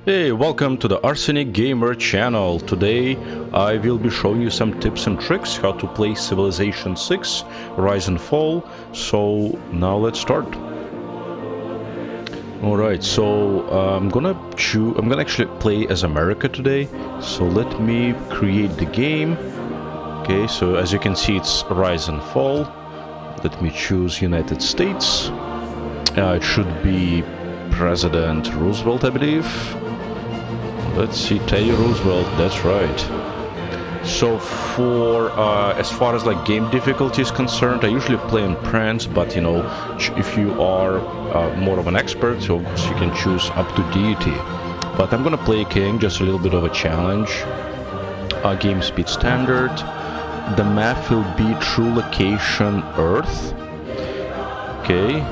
Hey, welcome to the Arsenic Gamer channel. Today I will be showing you some tips and tricks how to play Civilization 6 Rise and Fall. So now let's start. Alright, so I'm gonna actually play as America today. So let me create the game. Okay, so as you can see it's Rise and Fall. Let me choose United States. It should be President Roosevelt, I believe. Let's see, Teddy Roosevelt, that's right. So for as far as like game difficulty is concerned, I usually play in Prince, but you know, if you are more of an expert, so of course you can choose up to deity. But I'm gonna play King, just a little bit of a challenge. Game speed standard. The map will be true location Earth. Okay,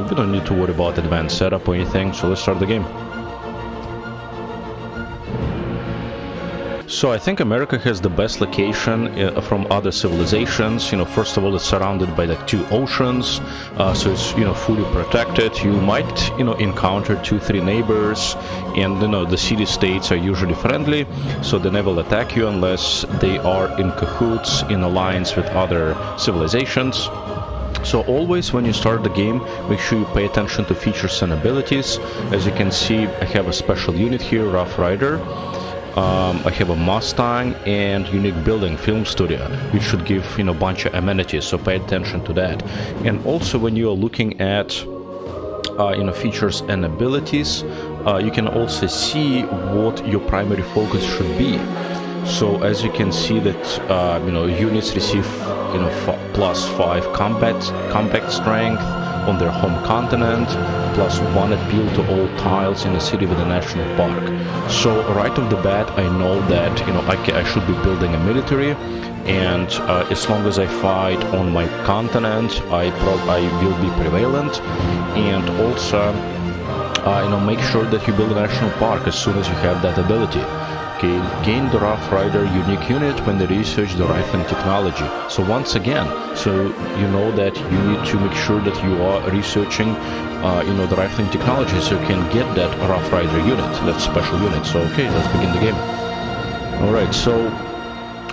we don't need to worry about advanced setup or anything, so let's start the game. So I think America has the best location from other civilizations. You know, first of all, it's surrounded by like two oceans, so it's, you know, fully protected. You might, you know, encounter 2-3 neighbors, and you know the city-states are usually friendly, so they never attack you unless they are in cahoots, in alliance with other civilizations. So always when you start the game, make sure you pay attention to features and abilities. As you can see, I have a special unit here, Rough Rider. I have a Mustang and unique building, film studio, which should give, you know, a bunch of amenities, so pay attention to that. And also when you are looking at you know, features and abilities, you can also see what your primary focus should be. So as you can see that you know, units receive, you know, +5 combat strength on their home continent, +1 appeal to all tiles in a city with a national park. So right off the bat, I know that, you know, I should be building a military, and as long as I fight on my continent, I will be prevalent. And also, you know, make sure that you build a national park as soon as you have that ability. Okay, gain the Rough Rider unique unit when they research the rifling technology. So once again, so you know that you need to make sure that you are researching, you know, the rifling technology, so you can get that Rough Rider unit, that special unit. So okay, let's begin the game. All right, so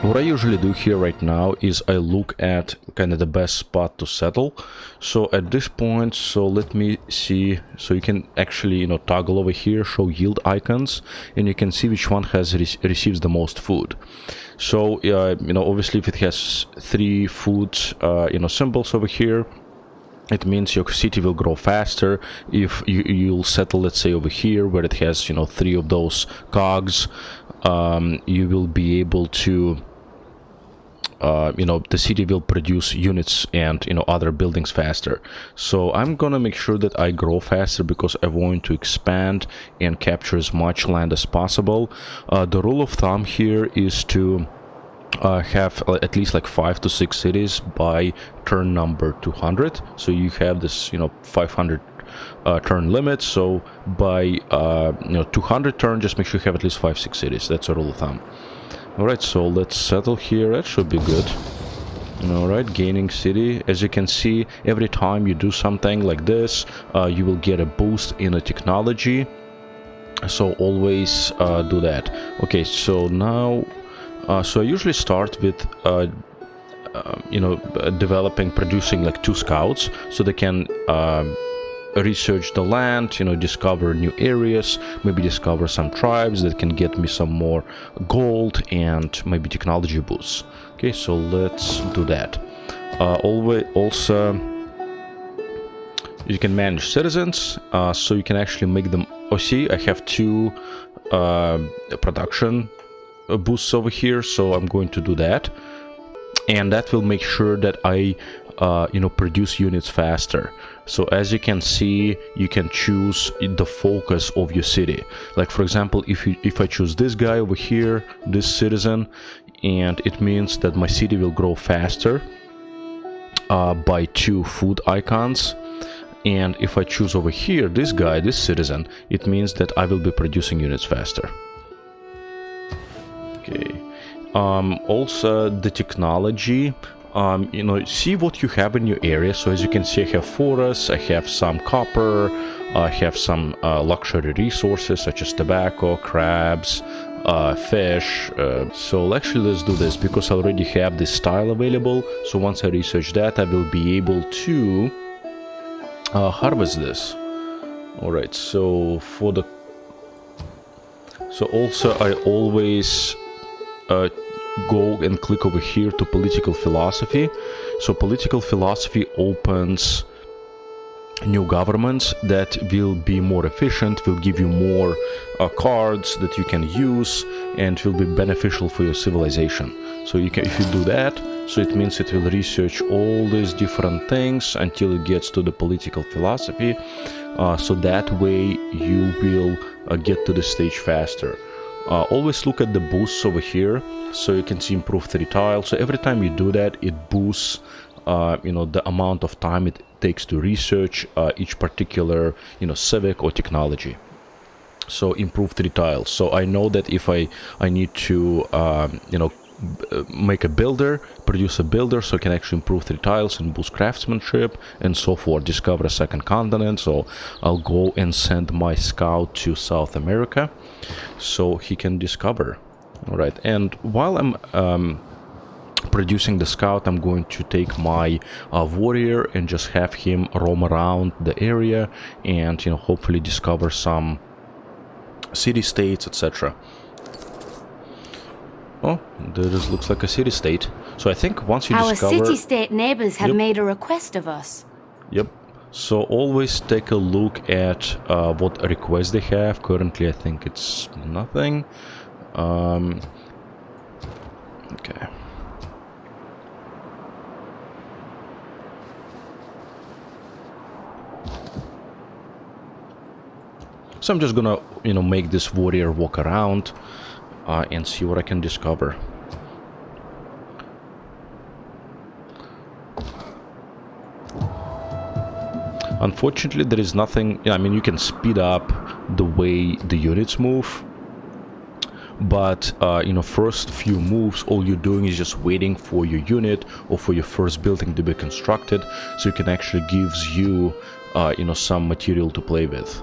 what I usually do here right now is I look at kind of the best spot to settle. So at this point, so let me see, so you can actually, you know, toggle over here, show yield icons, and you can see which one has receives the most food. So you know, obviously if it has 3 food you know, symbols over here, it means your city will grow faster. If you'll settle, let's say over here where it has, you know, 3 of those cogs, you will be able to you know, the city will produce units and, you know, other buildings faster. So I'm gonna make sure that I grow faster because I want to expand and capture as much land as possible. The rule of thumb here is to have at least like 5 to 6 cities by turn number 200. So you have this, you know, 500 turn limit. So by you know, 200 turn, just make sure you have at least 5-6 cities. That's a rule of thumb. Alright, so let's settle here. That should be good. Alright, gaining city. As you can see, every time you do something like this, you will get a boost in the technology. So always do that. Okay, so now, so I usually start with you know, producing like 2 scouts, so they can research the land, you know, discover new areas, maybe discover some tribes that can get me some more gold and maybe technology boosts. Okay, so let's do that. Also, you can manage citizens, so you can actually make them. Oh, see, I have 2 production boosts over here, so I'm going to do that, and that will make sure that I you know, produce units faster. So as you can see, you can choose the focus of your city. Like for example, if I choose this guy over here, this citizen, and it means that my city will grow faster by 2 food icons. And if I choose over here this guy, this citizen, it means that I will be producing units faster. Okay. Also the technology, see what you have in your area. So as you can see, I have forests, I have some copper, I have some luxury resources such as tobacco, crabs, fish. So actually let's do this, because I already have this tile available. So once I research that, I will be able to harvest this. Alright, so also I always go and click over here to political philosophy. So political philosophy opens new governments that will be more efficient, will give you more cards that you can use, and will be beneficial for your civilization. So you can, if you do that, so it means it will research all these different things until it gets to the political philosophy. So that way you will get to the stage faster. Always look at the boosts over here, so you can see improve 3 tiles. So every time you do that, it boosts the amount of time it takes to research each particular civic or technology. So improve 3 tiles. So I know that if I need to make a builder, produce a builder, so I can actually improve 3 tiles and boost craftsmanship and so forth. Discover a second continent, so I'll go and send my scout to South America so he can discover. All right, and while I'm producing the scout, I'm going to take my warrior and just have him roam around the area and hopefully discover some city-states, etc. Oh, this looks like a city-state. So I think once you discover... Our city-state neighbors have made a request of us. Yep. So always take a look at what requests they have. Currently, I think it's nothing. Okay. So I'm just gonna, make this warrior walk around and see what I can discover. Unfortunately, there is nothing. I mean, you can speed up the way the units move, but first few moves, all you're doing is just waiting for your unit or for your first building to be constructed, so it can actually gives you some material to play with.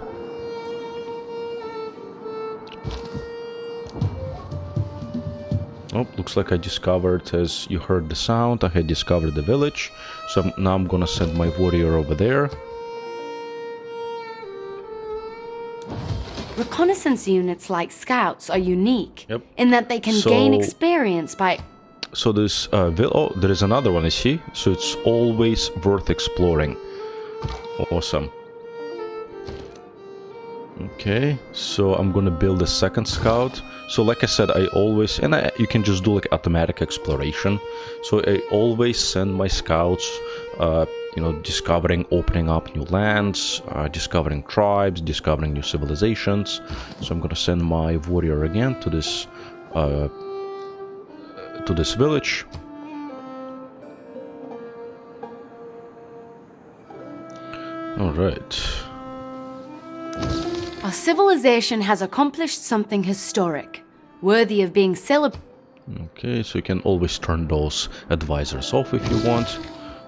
Oh, looks like I discovered, as you heard the sound, I had discovered the village. So now I'm gonna send my warrior over there. Reconnaissance units like scouts are unique in that they can gain experience by... So this oh, there is another one, I see. So it's always worth exploring. Awesome. Okay, so I'm gonna build a second scout. So like I said, I always, you can just do like automatic exploration. So I always send my scouts, discovering, opening up new lands, discovering tribes, discovering new civilizations. So I'm gonna send my warrior again to this village. All right. Our civilization has accomplished something historic, worthy of being celebrated. Okay, so you can always turn those advisors off if you want.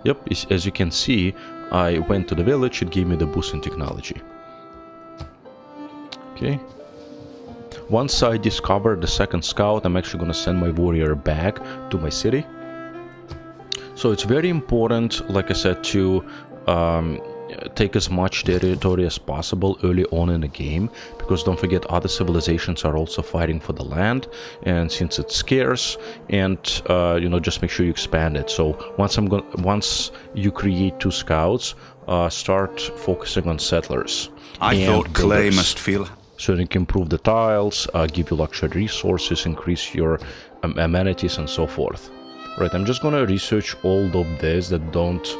Yep, as you can see, I went to the village, it gave me the boost in technology. Okay. Once I discover the second scout, I'm actually going to send my warrior back to my city. So it's very important, like I said, to take as much territory as possible early on in the game, because don't forget, other civilizations are also fighting for the land, and since it's scarce, and just make sure you expand it. So once you create 2 scouts, start focusing on settlers. I thought clay must feel. So you can improve the tiles, give you luxury resources, increase your amenities, and so forth. Right, I'm just gonna research all of this that don't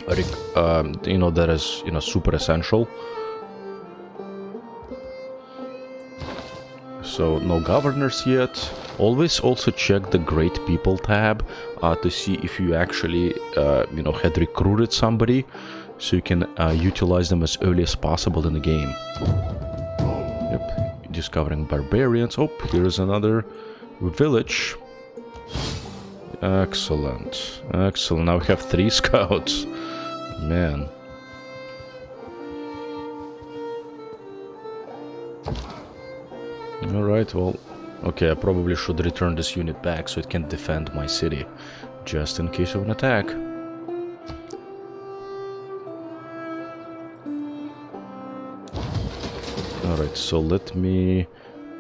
that is super essential. So no governors yet. Always also check the Great People tab to see if you actually had recruited somebody, so you can utilize them as early as possible in the game. Yep, discovering barbarians. Oh, here's another village. Excellent. Excellent. Now we have 3 scouts. Man. Alright, well... Okay, I probably should return this unit back so it can defend my city. Just in case of an attack. Alright, so let me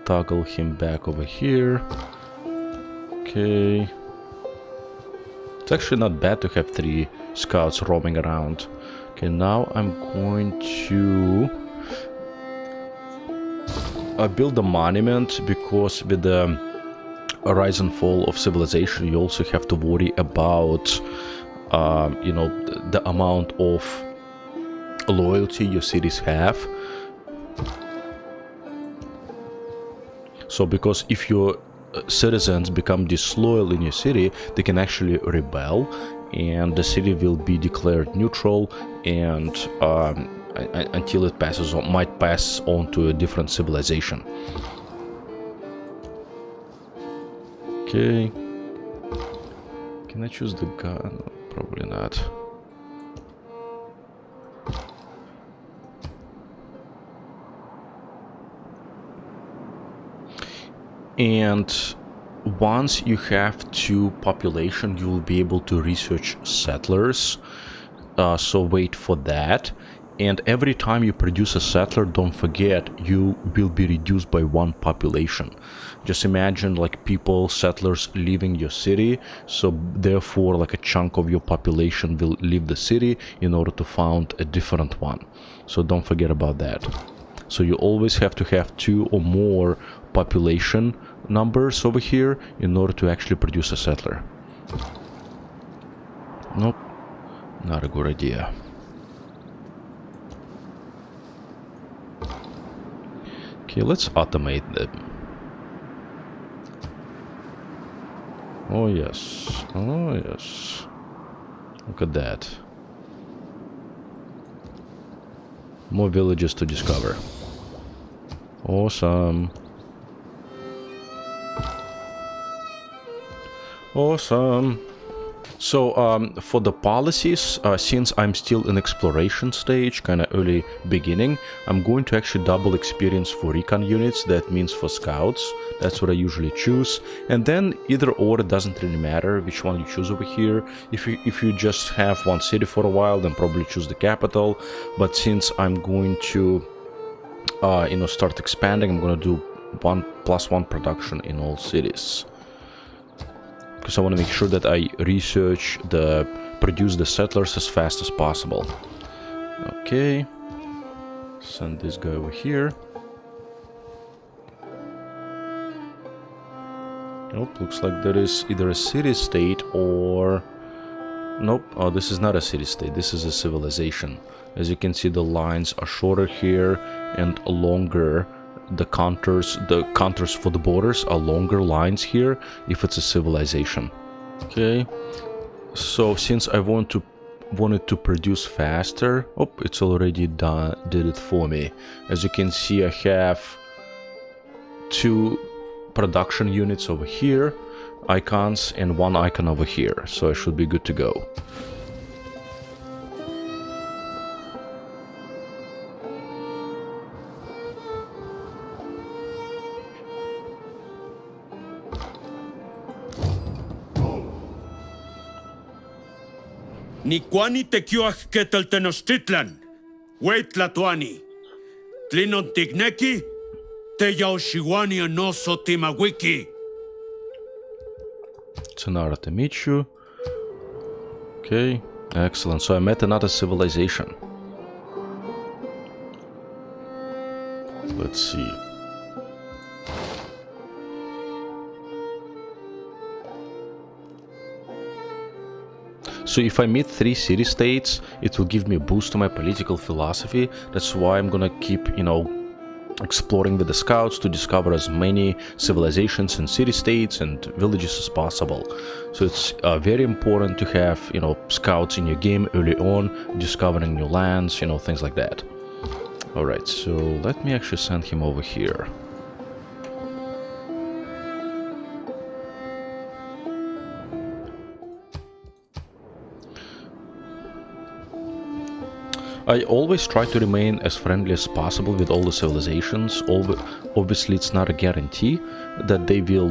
toggle him back over here. Okay. It's actually not bad to have 3 scouts roaming around. Okay, now I'm going to build a monument, because with the rise and fall of civilization you also have to worry about you know, the amount of loyalty your cities have. So because if your citizens become disloyal in your city, they can actually rebel, and the city will be declared neutral, and until it passes on, might pass on to a different civilization. Okay. Can I choose the gun? Probably not. And once you have 2 population, you will be able to research settlers. So wait for that. And every time you produce a settler, don't forget, you will be reduced by 1 population. Just imagine like people, settlers leaving your city, so therefore like a chunk of your population will leave the city in order to found a different one. So don't forget about that. So you always have to have 2 or more population numbers over here in order to actually produce a settler. Nope, not a good idea. Okay, let's automate them. Oh yes, oh yes. Look at that. More villages to discover. Awesome. Awesome. So for the policies, since I'm still in exploration stage, kind of early beginning, I'm going to actually double experience for recon units. That means for scouts. That's what I usually choose. And then either or, it doesn't really matter which one you choose over here. If you just have 1 city for a while, then probably choose the capital. But since I'm going to you know, start expanding, I'm going to do 1+1 production in all cities. Because I want to make sure that I produce the settlers as fast as possible. Okay. Send this guy over here. Nope, looks like there is either a city-state or... Nope, oh, this is not a city-state, this is a civilization. As you can see, the lines are shorter here and longer. The contours for the borders are longer lines here if it's a civilization. Okay, so since I wanted to produce faster, oh, it's already done, did it for me. As you can see, I have 2 production units over here, icons, and 1 icon over here, so I should be good to go. Nikwani te kioach ketel Tenochtitlan. Wait latuani. Tlinon tigneki, te yaoshiwani anoso timawiki. It's an honor to meet you. Okay, excellent. So I met another civilization. Let's see. So if I meet 3 city-states, it will give me a boost to my political philosophy. That's why I'm gonna keep, you know, exploring with the scouts to discover as many civilizations and city-states and villages as possible. So it's very important to have, you know, scouts in your game early on, discovering new lands, you know, things like that. Alright, so let me actually send him over here. I always try to remain as friendly as possible with all the civilizations. Obviously, it's not a guarantee that they will,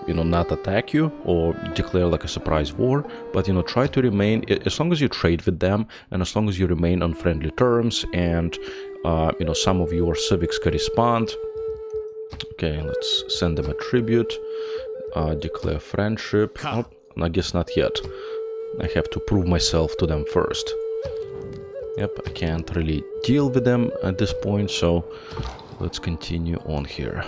not attack you or declare like a surprise war. But try to remain, as long as you trade with them and as long as you remain on friendly terms, and some of your civics correspond. Okay, let's send them a tribute. Declare friendship. Oh, I guess not yet. I have to prove myself to them first. Yep, I can't really deal with them at this point, so let's continue on here.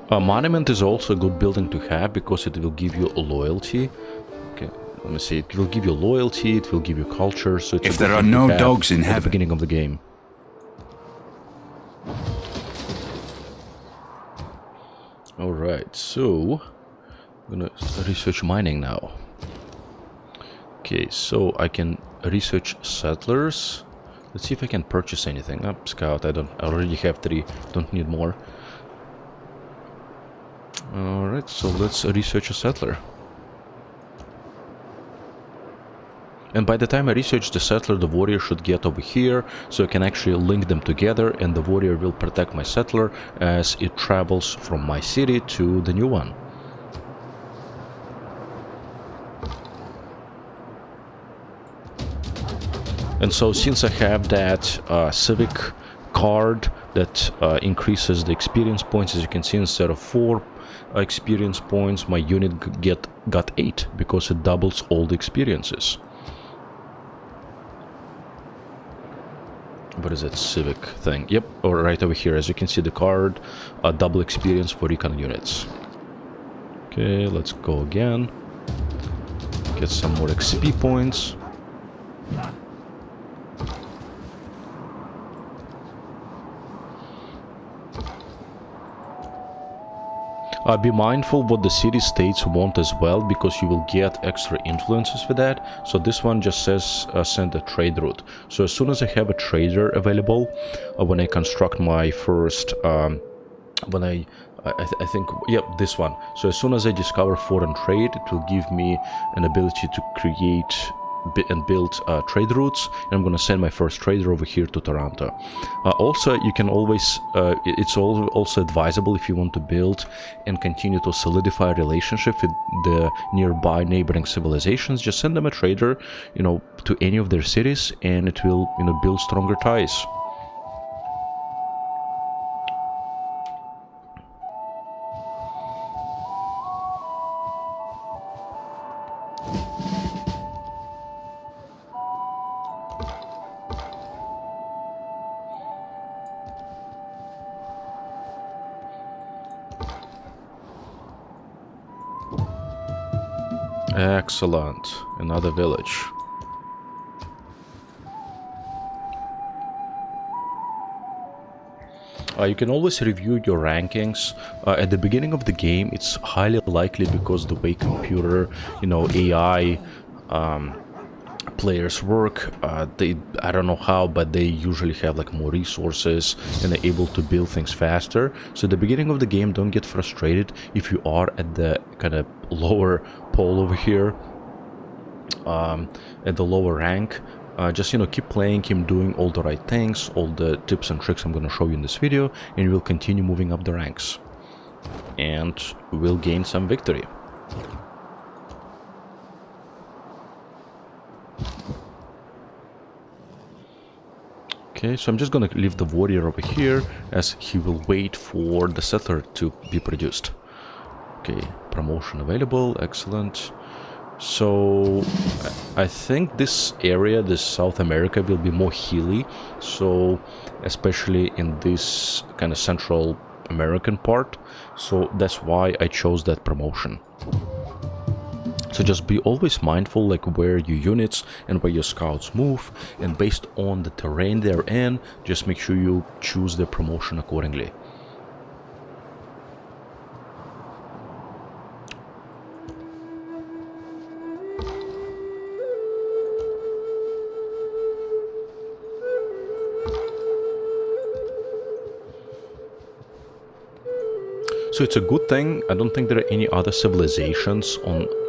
A monument is also a good building to have because it will give you loyalty. Okay, let me see. It will give you loyalty, it will give you culture. So it's if there are no dogs in heaven, at the beginning of the game. Alright, so I'm gonna research mining now. Okay, so I can research settlers. Let's see if I can purchase anything. Scout, I already have 3, don't need more. Alright, so let's research a settler. And by the time I research the settler, the warrior should get over here, so I can actually link them together, and the warrior will protect my settler as it travels from my city to the new one. And so since I have that civic card that increases the experience points, as you can see, instead of 4 experience points, my unit got 8 because it doubles all the experiences. What is that civic thing? Yep, or right over here. As you can see, the card, double experience for recon units. Okay, let's go again. Get some more XP points. Be mindful what the city-states want as well, because you will get extra influences with that. So this one just says send a trade route. So as soon as I have a trader available, when I construct my first, I think, yep, this one. So as soon as I discover foreign trade, it will give me an ability to create and build trade routes, and I'm gonna send my first trader over here to Toronto. Also, you can always, it's also advisable if you want to build and continue to solidify a relationship with the nearby neighboring civilizations, just send them a trader, to any of their cities, and it will, build stronger ties. Excellent. Another village. You can always review your rankings. At the beginning of the game, it's highly likely, because the way computer, AI players work, I don't know how, but they usually have like more resources and they're able to build things faster. So at the beginning of the game, don't get frustrated if you are at the kind of lower pole over here, at the lower rank. Just keep playing, keep doing all the right things, all the tips and tricks I'm going to show you in this video, and we'll continue moving up the ranks and we'll gain some victory. Okay, so I'm just gonna leave the warrior over here as he will wait for the settler to be produced. Okay, promotion available, excellent. So I think this area, this South America, will be more hilly, so especially in this kind of Central American part, so that's why I chose that promotion. So just be always mindful like where your units and where your scouts move, and based on the terrain they're in, just make sure you choose the promotion accordingly. So it's a good thing. I don't think there are any other civilizations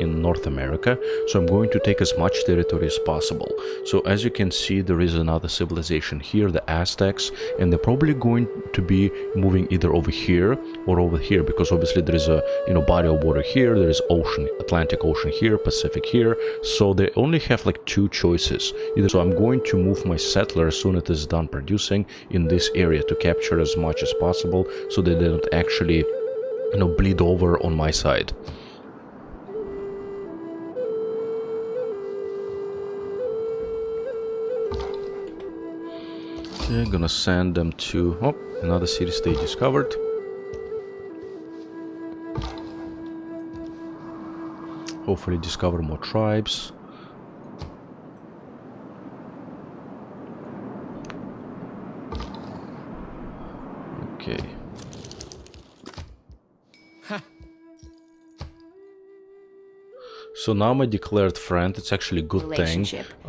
in North America, so I'm going to take as much territory as possible. So as you can see, there is another civilization here, the Aztecs, and they're probably going to be moving either over here or over here, because obviously there is a body of water here, there is ocean, Atlantic Ocean here, Pacific here, so they only have like two choices. Either so I'm going to move my settler as soon as it is done producing in this area to capture as much as possible, so that they don't actually bleed over on my side. Okay, I'm gonna send them to another city state discovered. Hopefully discover more tribes. Okay. So now my declared friend, it's actually a good thing.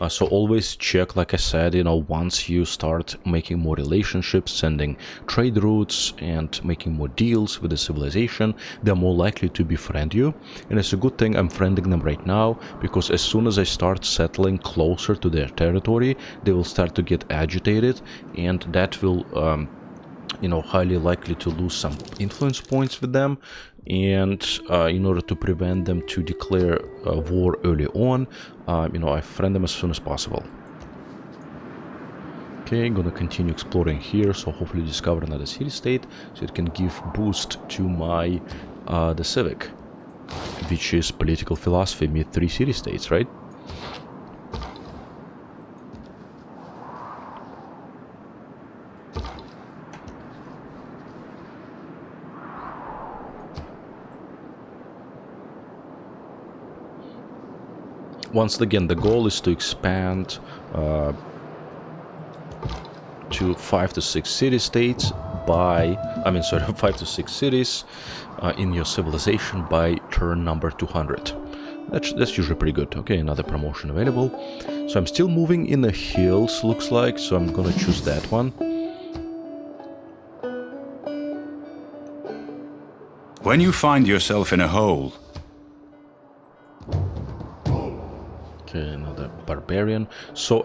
So always check, like I said, once you start making more relationships, sending trade routes and making more deals with the civilization, they're more likely to befriend you. And it's a good thing I'm friending them right now, because as soon as I start settling closer to their territory, they will start to get agitated, and that will highly likely to lose some influence points with them, and in order to prevent them to declare war early on, I friend them as soon as possible. Okay, I'm gonna continue exploring here, so hopefully discover another city-state, so it can give boost to my the civic, which is political philosophy, meet 3 city-states, right? Once again, the goal is to expand to 5 to 6 city-states by, 5 to 6 cities in your civilization by turn number 200. That's usually pretty good. Okay, another promotion available. So I'm still moving in the hills, looks like, so I'm gonna choose that one. When you find yourself in a hole, okay, another barbarian. So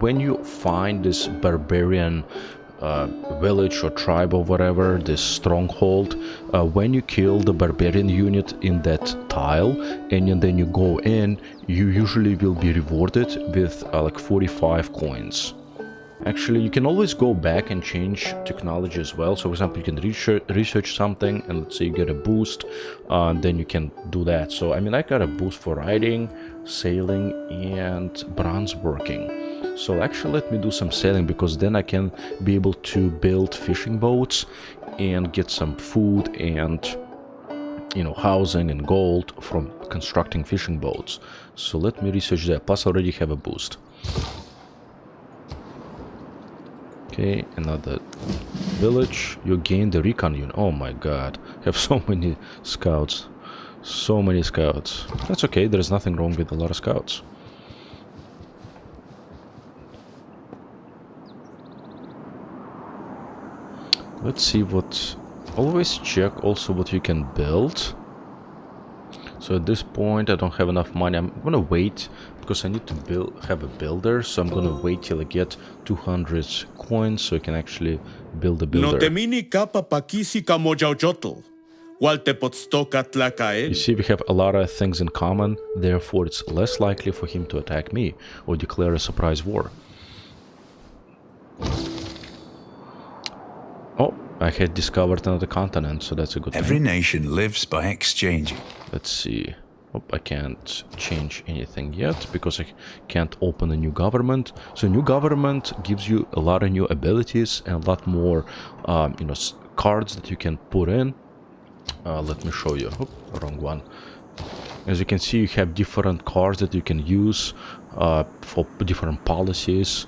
when you find this barbarian village or tribe or whatever, this stronghold, when you kill the barbarian unit in that tile and then you go in, you usually will be rewarded with like 45 coins. Actually, you can always go back and change technology as well. So, for example, you can research something, and let's say you get a boost, then you can do that. So, I got a boost for riding, sailing, and bronze working. So, actually, let me do some sailing, because then I can be able to build fishing boats and get some food and, housing and gold from constructing fishing boats. So, let me research that. Plus, I already have a boost. Okay, another village. You gain the recon unit. Oh my god, I have so many scouts. So many scouts. That's okay, there's nothing wrong with a lot of scouts. Let's see what... Always check also what you can build. So at this point I don't have enough money. I'm gonna wait, because I need to have a builder, so I'm gonna wait till I get 200 coins so I can actually build a builder. You see, we have a lot of things in common, therefore it's less likely for him to attack me or declare a surprise war. Oh, I had discovered another continent, so that's a good thing. Every nation lives by exchanging. Let's see. Oh, I can't change anything yet because I can't open a new government. So new government gives you a lot of new abilities and a lot more, cards that you can put in. Let me show you. Oh, wrong one. As you can see, you have different cards that you can use for different policies,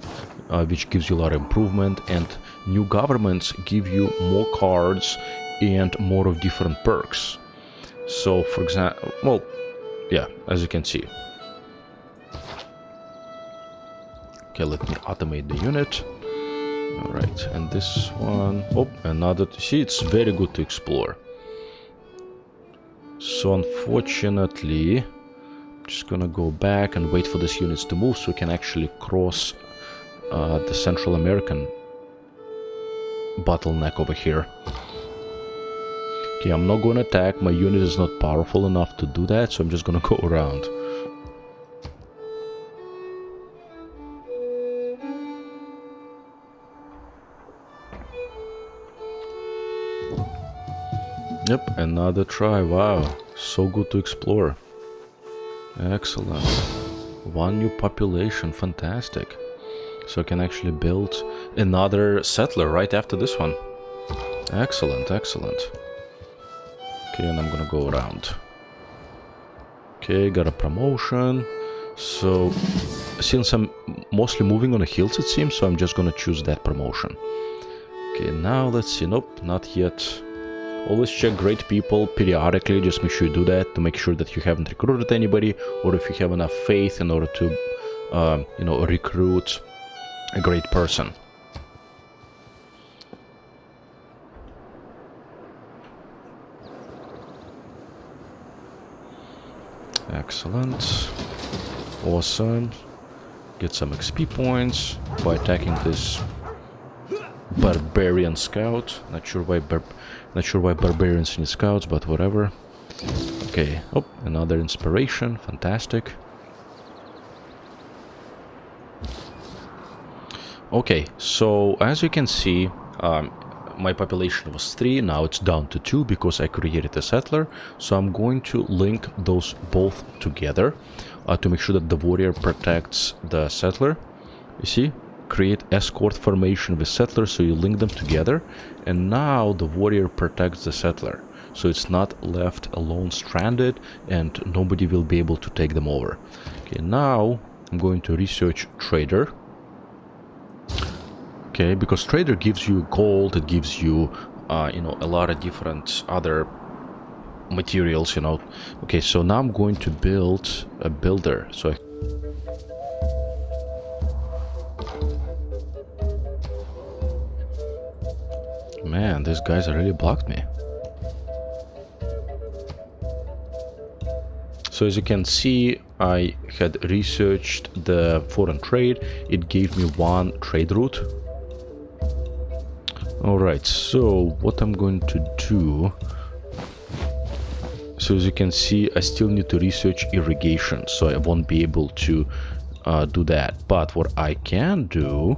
which gives you a lot of improvement. And new governments give you more cards and more of different perks. So, for example, well, yeah, as you can see. Okay, let me automate the unit. Alright, and this one... Oh, another... See, it's very good to explore. So unfortunately, I'm just gonna go back and wait for these units to move so we can actually cross the Central American bottleneck over here. Okay, I'm not gonna attack. My unit is not powerful enough to do that, so I'm just gonna go around. Yep, another try. Wow, so good to explore. Excellent. One new population, fantastic. So I can actually build another settler right after this one. Excellent, excellent. Okay, and I'm gonna go around. Okay, got a promotion. So, since I'm mostly moving on the hills, it seems, so I'm just gonna choose that promotion. Okay, now let's see. Nope, not yet. Always check great people periodically, just make sure you do that to make sure that you haven't recruited anybody, or if you have enough faith in order to, you know, recruit a great person. Excellent. Awesome. Get some XP points by attacking this barbarian scout. Not sure why barbarians need scouts, but whatever. Okay. Oh, another inspiration. Fantastic. Okay, so as you can see, my population was 3, now it's down to 2 because I created a settler. So I'm going to link those both together to make sure that the warrior protects the settler. You see? Create escort formation with settler, so you link them together, and now the warrior protects the settler, so it's not left alone stranded and nobody will be able to take them over. Okay, now I'm going to research trader. Okay, because trader gives you gold, it gives you you know, a lot of different other materials, you know. Okay, so now I'm going to build a builder. So man, these guys really blocked me. So as you can see, I had researched the foreign trade. It gave me 1 trade route. Alright, so what I'm going to do... So as you can see, I still need to research irrigation, so I won't be able to do that. But what I can do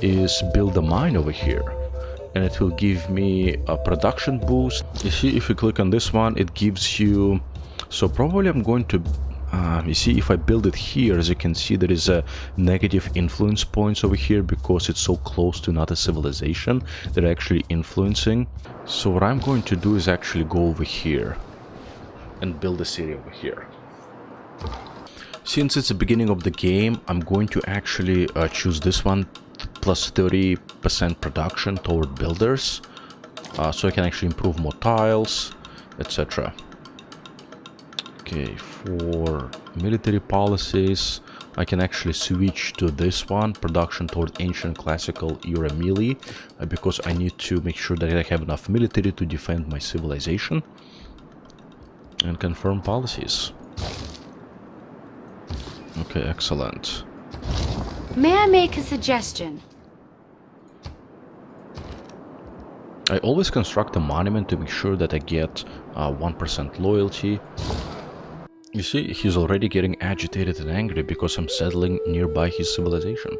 is build a mine over here. And it will give me a production boost. You see, if you click on this one, it gives you... So probably I'm going to... you see, if I build it here, as you can see, there is a negative influence points over here because it's so close to another civilization. They're actually influencing. So what I'm going to do is actually go over here and build a city over here. Since it's the beginning of the game, I'm going to actually choose this one, plus 30% production toward builders, so I can actually improve more tiles, etc. Okay, for military policies, I can actually switch to this one, production toward ancient classical era melee, because I need to make sure that I have enough military to defend my civilization, and confirm policies. Okay, excellent. May I make a suggestion? I always construct a monument to make sure that I get 1% loyalty. You see, he's already getting agitated and angry because I'm settling nearby his civilization.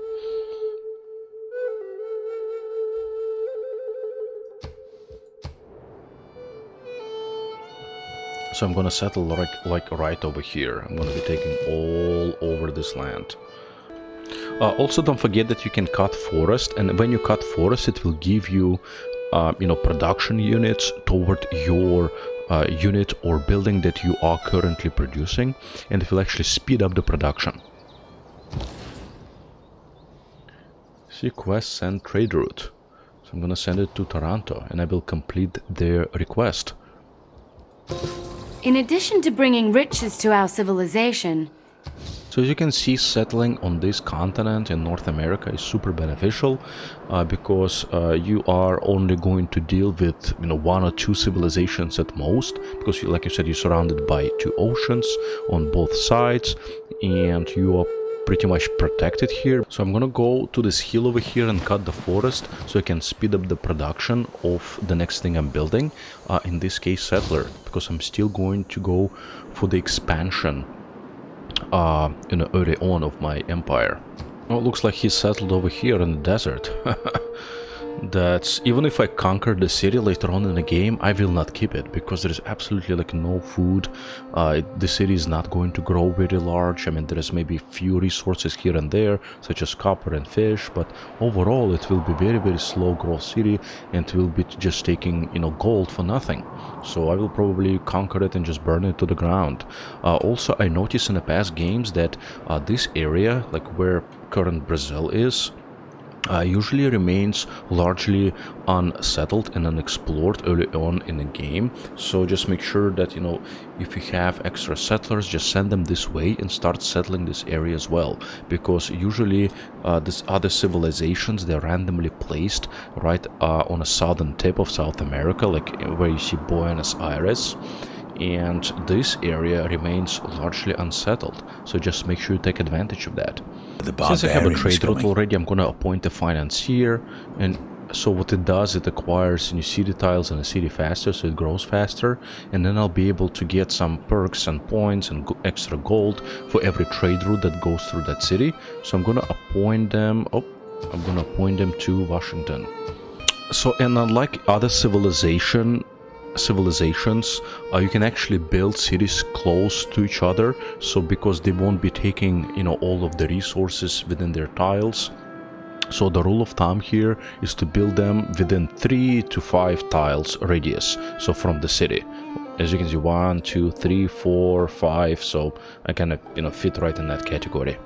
So I'm gonna settle like right over here. I'm gonna be taking all over this land. Also, don't forget that you can cut forest, and when you cut forest, it will give you, you know, production units toward your unit or building that you are currently producing, and it will actually speed up the production. See, quest send trade route. So I'm gonna send it to Toronto, and I will complete their request. In addition to bringing riches to our civilization... So So as you can see, settling on this continent in North America is super beneficial because you are only going to deal with, you know, 1 or 2 civilizations at most, because like I said, you're surrounded by 2 oceans on both sides, and you are pretty much protected here. So I'm gonna go to this hill over here and cut the forest so I can speed up the production of the next thing I'm building, in this case settler, because I'm still going to go for the expansion early on of my empire. Well, it looks like he's settled over here in the desert. That's, even if I conquer the city later on in the game, I will not keep it, because there is absolutely like no food. The city is not going to grow very large. I mean, there is maybe few resources here and there, such as copper and fish, but overall it will be very, very slow growth city, and it will be just taking, you know, gold for nothing. So I will probably conquer it and just burn it to the ground. Also, I noticed in the past games that this area, like where current Brazil is, usually remains largely unsettled and unexplored early on in the game. So just make sure that, you know, if you have extra settlers, just send them this way and start settling this area as well, because usually these other civilizations, they're randomly placed right on a southern tip of South America, like where you see Buenos Aires, and this area remains largely unsettled, so just make sure you take advantage of that. Since I have a trade route already, I'm gonna appoint a financier, and so what it does, it acquires new city tiles in the city faster, so it grows faster, and then I'll be able to get some perks and points and extra gold for every trade route that goes through that city. So I'm gonna appoint them, to Washington. So, and unlike other civilizations, you can actually build cities close to each other, so because they won't be taking, you know, all of the resources within their tiles. So the rule of thumb here is to build them within 3 to 5 tiles radius, so from the city. As you can see, 1, 2, 3, 4, 5, so I kind of, you know, fit right in that category.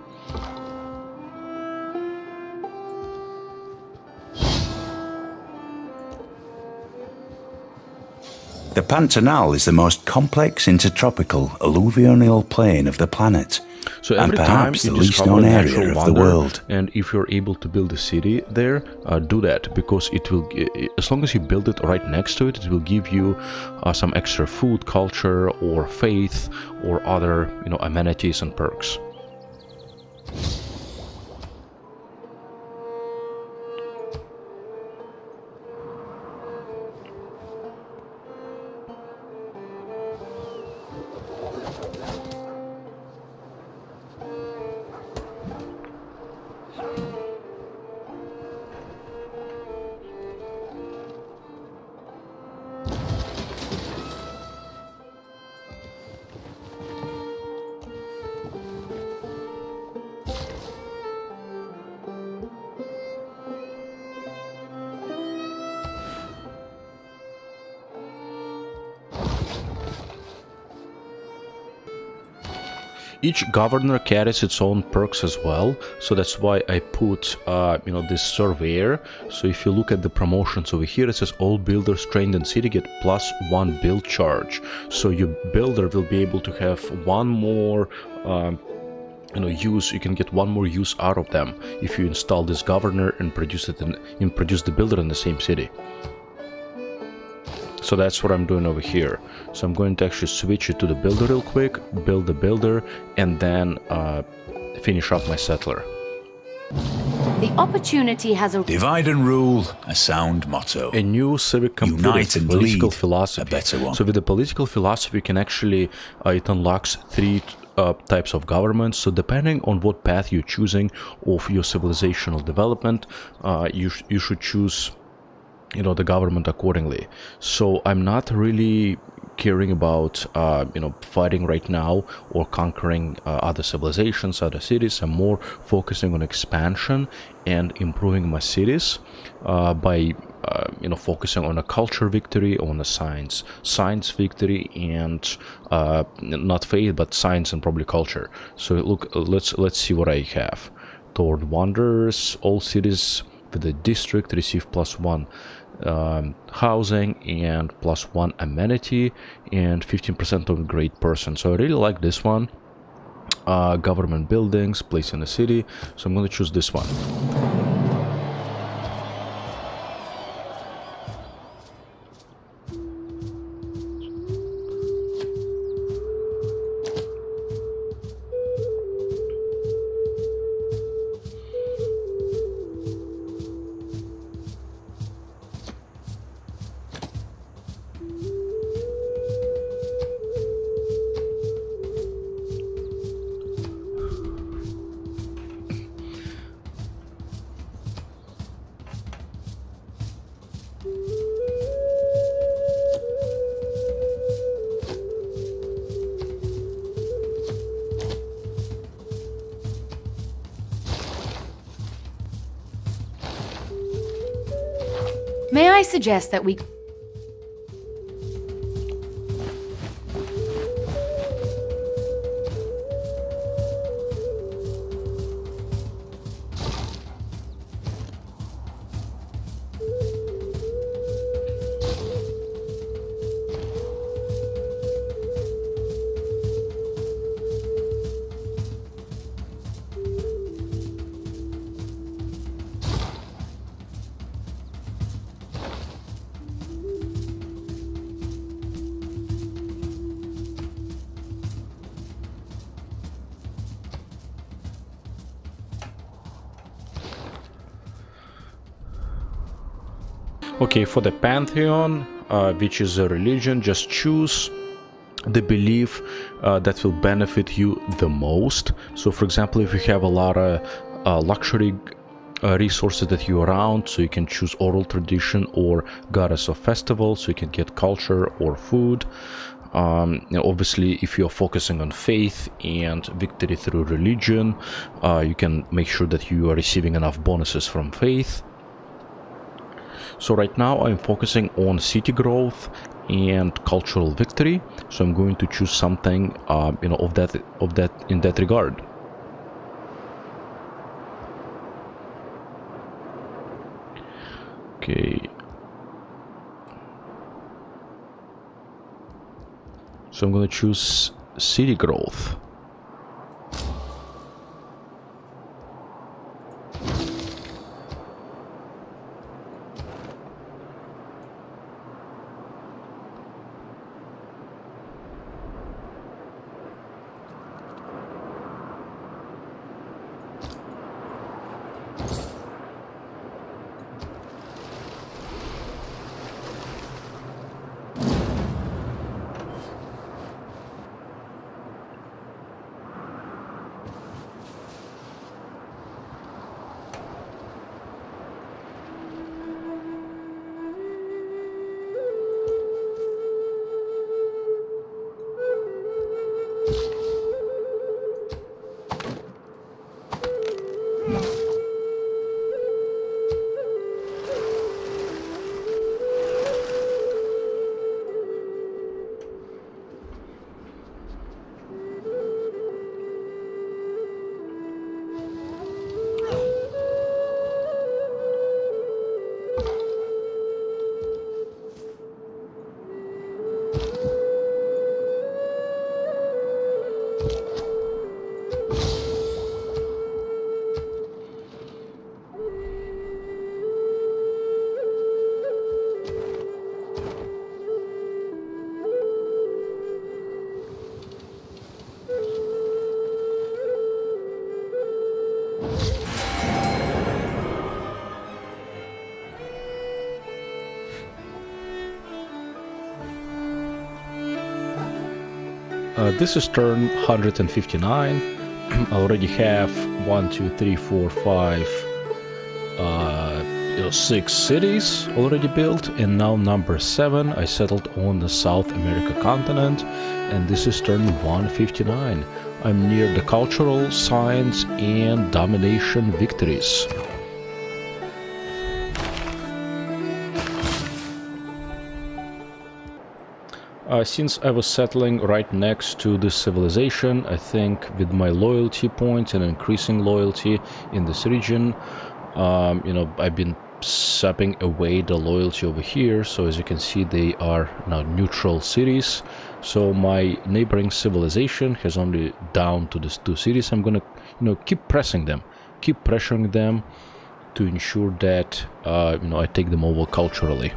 The Pantanal is the most complex intertropical alluvial plain of the planet, so every and time perhaps you the least discover known a area natural of the wonder, world. and if you're able to build a city there, do that, because it will, as long as you build it right next to it, it will give you some extra food, culture, or faith, or other, you know, amenities and perks. Each governor carries its own perks as well, so that's why I put, this surveyor. So if you look at the promotions over here, it says all builders trained in city get +1 build charge. So your builder will be able to have one more, you can get one more use out of them if you install this governor and produce the builder in the same city. So that's what I'm doing over here. So I'm going to actually switch it to the builder real quick, build the builder, and then finish up my settler. The opportunity has a Divide and rule, a sound motto. A new civic computer, Unite and political lead, philosophy. a better one. So with the political philosophy, you can actually, it unlocks 3 types of governments. So depending on what path you're choosing of your civilizational development, you should choose the government accordingly. So I'm not really caring about fighting right now or conquering other civilizations, other cities. I'm more focusing on expansion and improving my cities by focusing on a culture victory, on a science victory, and not faith but science and probably culture. So look, let's see what I have. Toward wonders, all cities with the district receive +1 housing and +1 amenity and 15% of great person. So I really like this one. government buildings, place in the city. So I'm going to choose this one. May I suggest that we... Okay, for the pantheon, which is a religion, just choose the belief that will benefit you the most. So for example, if you have a lot of luxury resources that you around, so you can choose oral tradition or goddess of festival, so you can get culture or food. Obviously, if you're focusing on faith and victory through religion, you can make sure that you are receiving enough bonuses from faith. So right now I'm focusing on city growth and cultural victory. So I'm going to choose something, of that in that regard. Okay. So I'm going to choose city growth. This is turn 159. I already have 1, 2, 3, 4, 5, 6 cities already built, and now number 7 I settled on the South America continent, and this is turn 159. I'm near the cultural, science, and domination victories. Since I was settling right next to this civilization, I think with my loyalty points and increasing loyalty in this region, I've been sapping away the loyalty over here. So as you can see, they are now neutral cities. So my neighboring civilization has only down to these 2 cities. I'm gonna, keep pressing them, keep pressuring them to ensure that, I take them over culturally.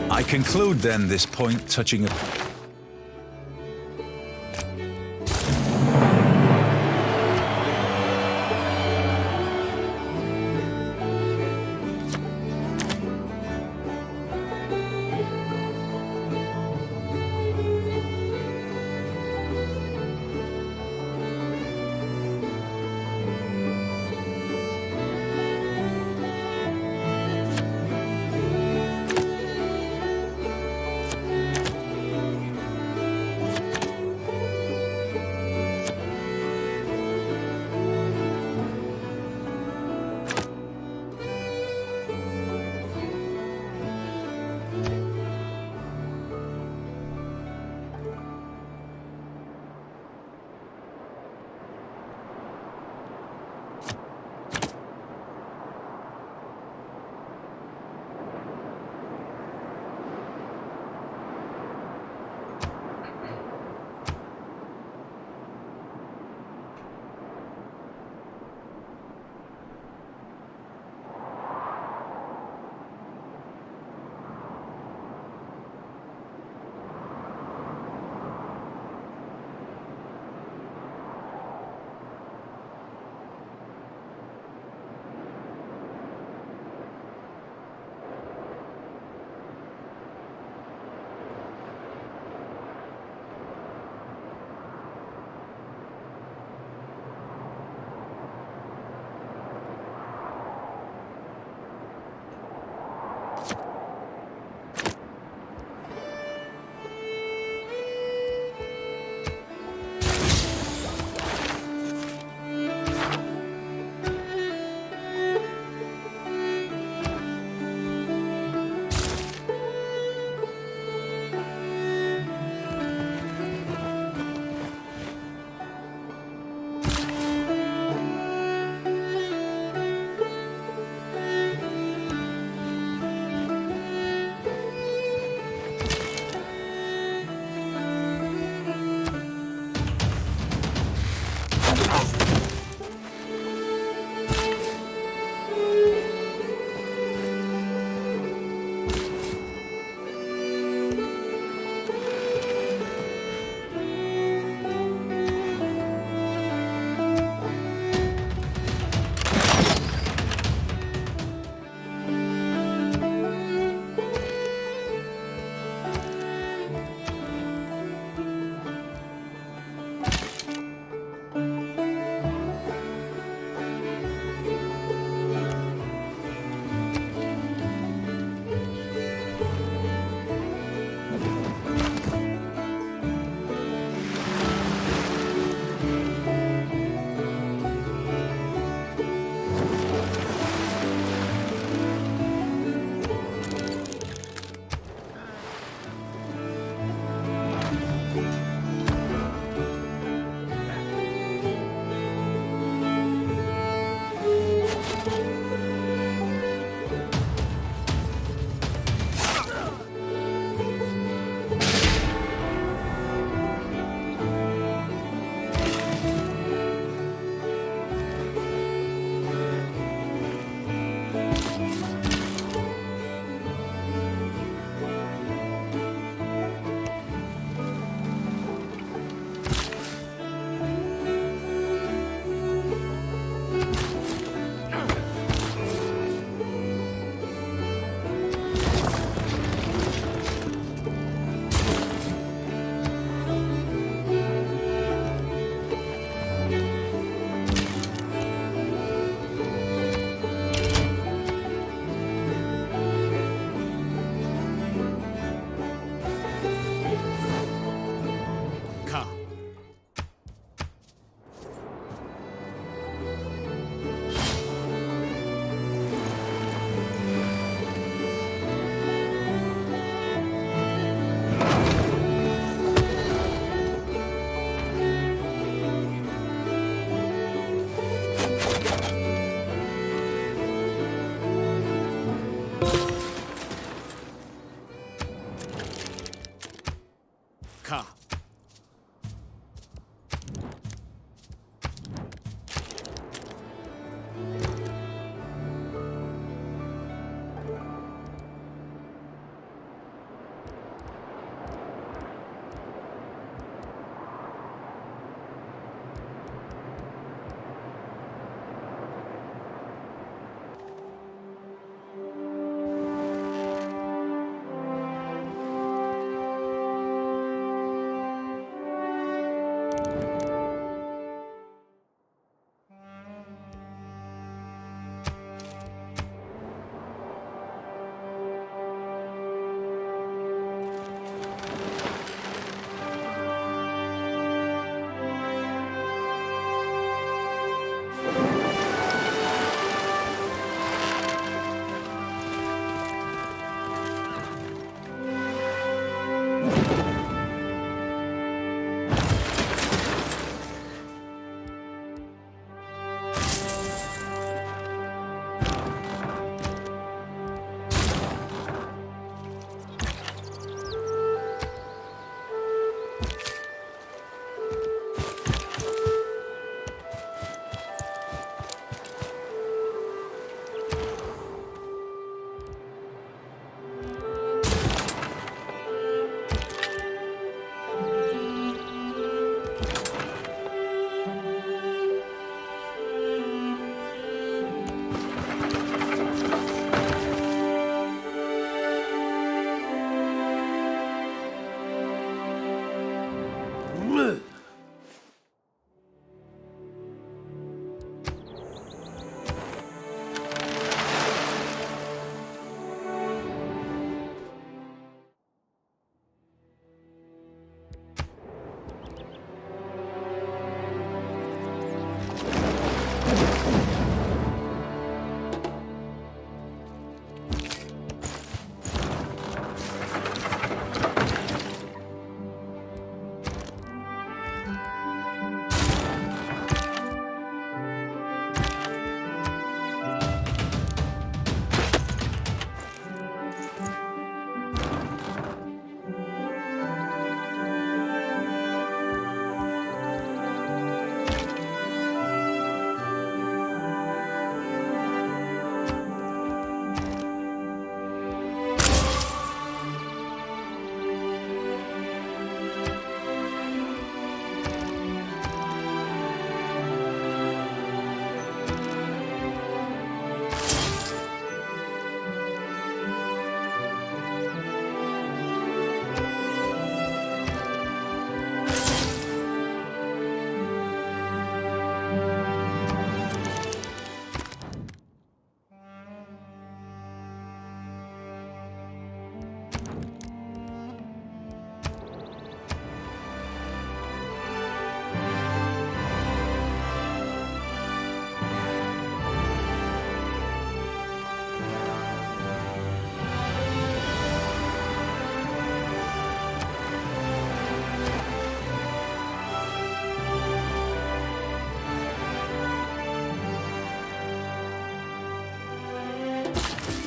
I conclude then this point touching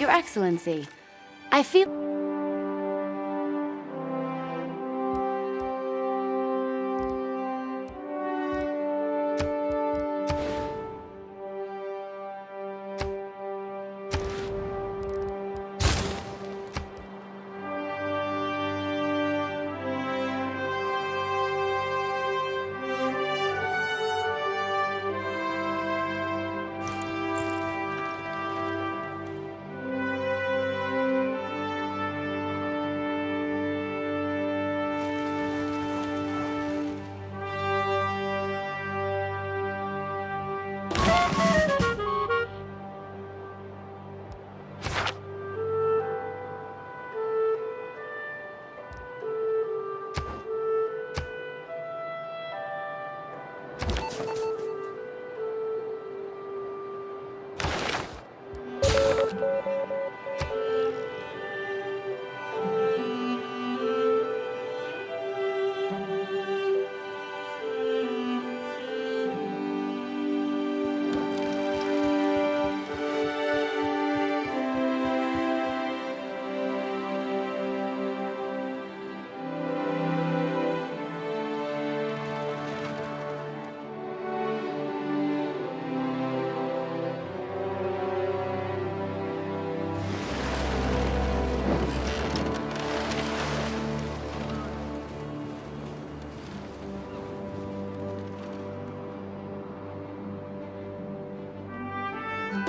Your Excellency, I feel...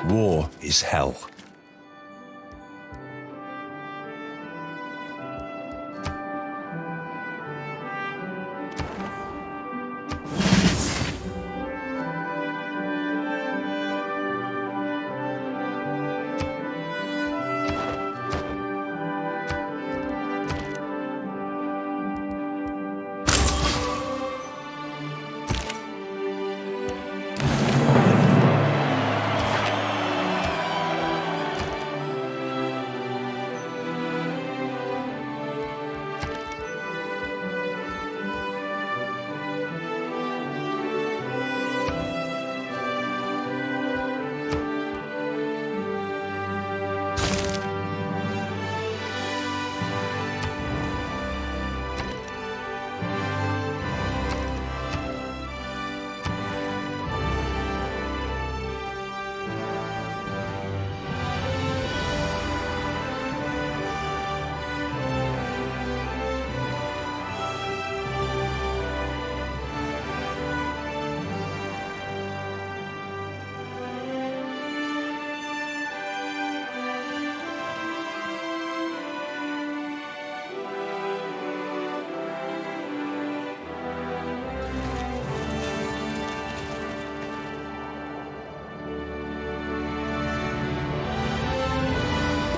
War is hell.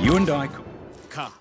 You and I... Ka.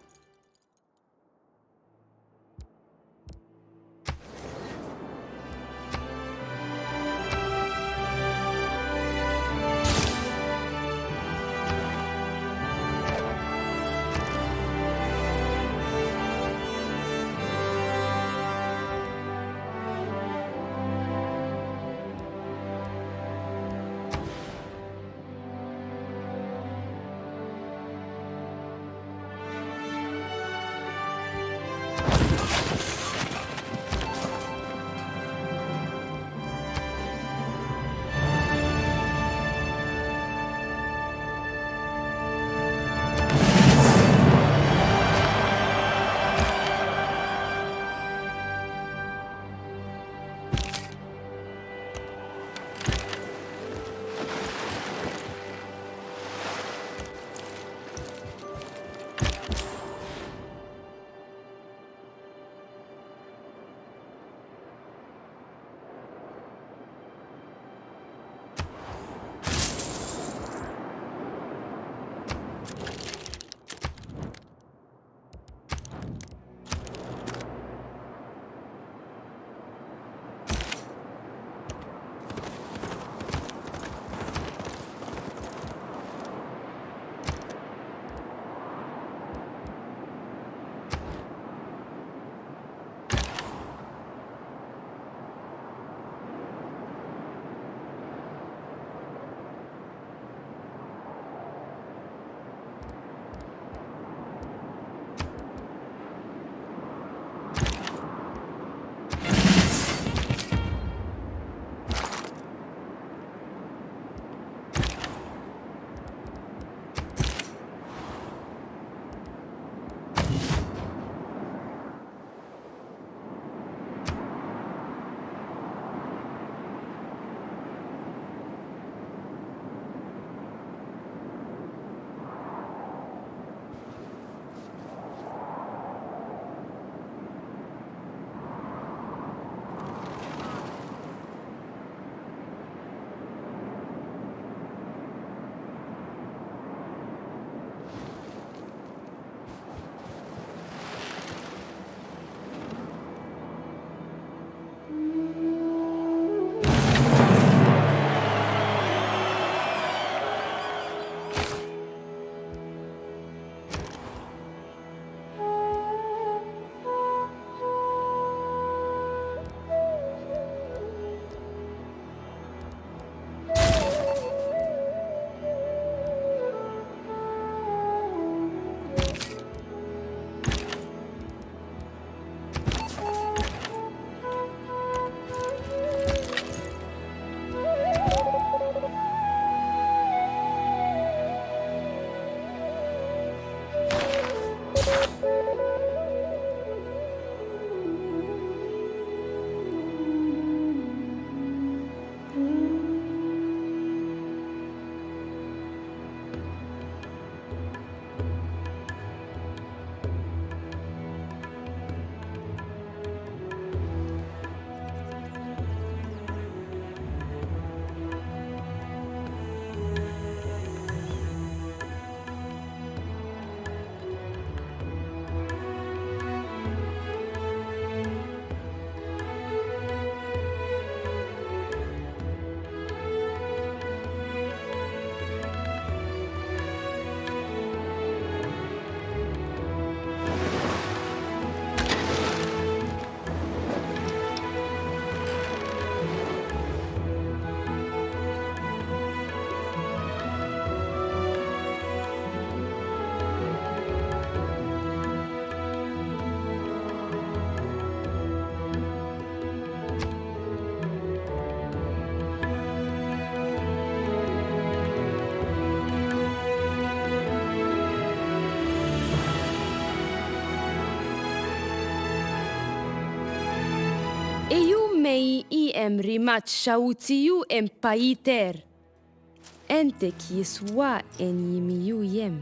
Mei em rimat shautiu em paiter. Ente ki swa en yimiu yem.